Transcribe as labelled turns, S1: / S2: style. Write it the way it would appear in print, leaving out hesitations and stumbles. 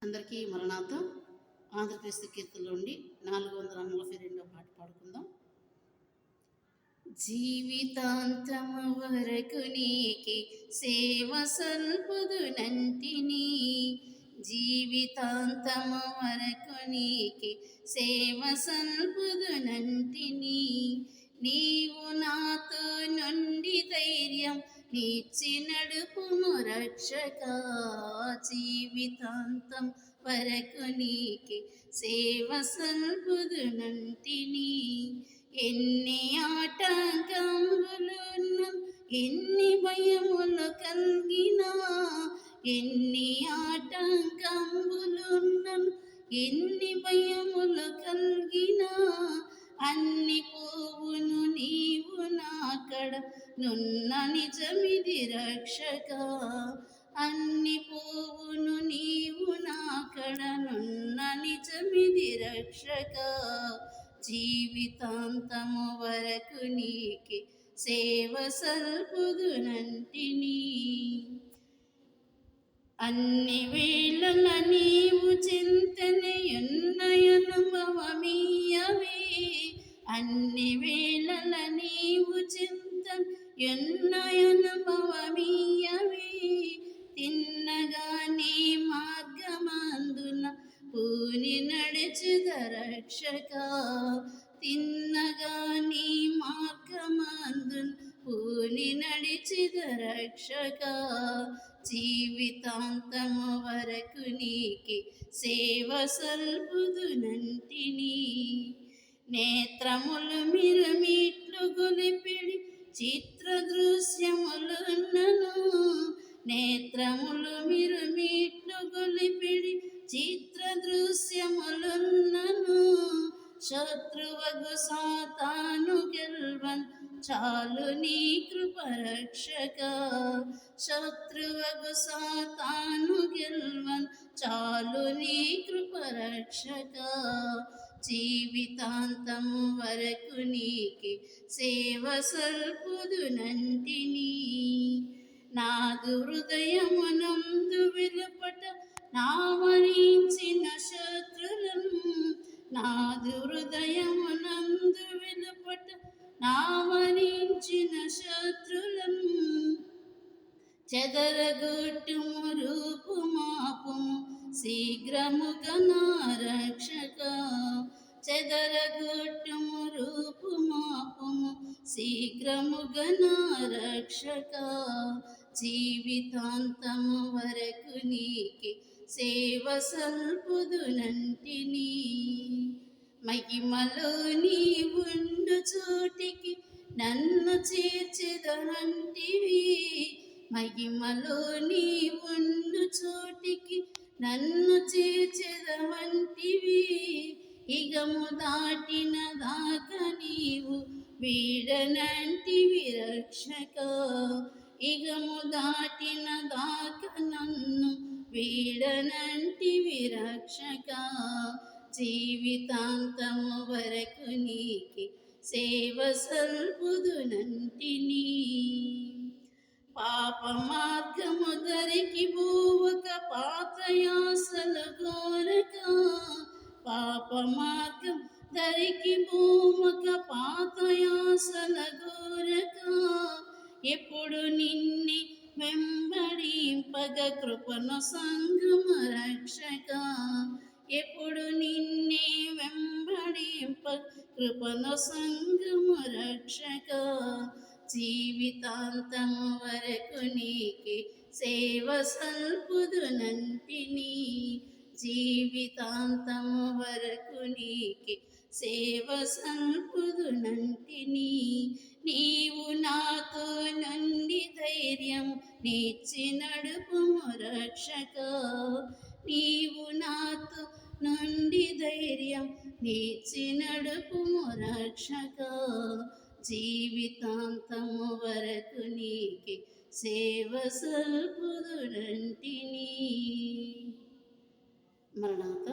S1: అందరికీ మరణాత ఆంధ్రప్రదేశ్ కీర్తనలో ఉండి 442 పాట పాడుకుందాం. జీవితాంతము వరకు నీకి సేవ సల్పుదునంటిని, జీవితాంతము వరకు నీకి సేవ సల్పుదునంటిని. నీవు నాతో నుండి ధైర్యం నీచి నడుపుము రక్షక, జీవితాంతం వరకు నీకి సేవ సల్పుదునంటిని. ఎన్ని ఆటంకములున్న ఎన్ని భయములు కలిగినా, ఎన్ని ఆటంకములున్న ఎన్ని భయములు కలిగినా, అన్ని పోవును నీవు నాకడ నున్న నిజమిది రక్షక, అన్ని పోవును నీవు నాకడ నున్న నిజమిది రక్షక. జీవితాంతము వరకు నీకి సేవ సల్పుదునంటిని. అన్ని వేళల నీవు చింతనయున్నయనుభవమీయవే, అన్ని వేళల నీవు చింతనయున్నయనుభవమీయవే. తిన్నగా నీ మార్గమందున పూని నడిచెద రక్షక, తిన్నగా నీ మార్గమందున పూని నడిచెద రక్షక. జీవితాంతము వరకు నీకి సేవ సల్పుదునంటిని. నేత్రములు మిరుమిట్లు గొలిపిడి చిత్ర దృశ్యములున్నను, నేత్రములు మిరుమిట్లు గొలిపిడి చిత్ర దృశ్యములున్నను. శత్రువగు సాతాను గెల్వన్ చాలు నీ కృప రక్షక, శత్రువగు సాతాను గెల్వన్ చాలు నీ కృప రక్షక. జీవితాంతము వరకు నీకి సేవ సల్పుదునంటిని. నాదు హృదయమునందు విలుపట నావరించిన శత్రులను, నాదు హృదయమునందు విలుపట నావరించిన శత్రులను. చెదరగొట్టుము రూపుమాపుము శీఘ్రముగా నా రక్షక, చెదరగొట్టుము రూపుమాపుము శీఘ్రముగా నా రక్షక. జీవితాంతము వరకు నీకి సేవ సల్పుదునంటిని. మహిమలో నీవుండు చోటికి నన్ను చేర్చెదనంటివి, మహిమలో నీవుండు చోటికి నన్ను చేర్చెదవంటివి. ఇగము దాటిన దాకా నీవు వీడనంటివి రక్షక, ఇగము దాటిన దాకా నన్ను వీడనంటివి రక్షక. జీవితాంతము వరకు నీకి సేవ సల్పుదునంటిని. పాప మార్గము దరికి పోవక పాతయాసల గోరక, పాప మార్గం దరికి పోవక పాతయాసల గోరక. ఎప్పుడు నిన్నే వెంబడింపగ కృపను సంగమ రక్షక, ఎప్పుడు నిన్నే వెంబడింప కృపను సంగమ రక్షక. జీవితాంతము వరకు నీకి సేవ సల్పుదునంటిని, జీవితాంతము వరకు నీకి సేవ సల్పుదునంటిని. నీవు నాతో నుండి ధైర్యం నీచి నడుపుము రక్షక, నీవు నాతో నుండి ధైర్యం నీచి నడుపుము రక్షక. జీవితాంతము వరకు నీకి సేవ సల్పుదునంటిని. మరణాత.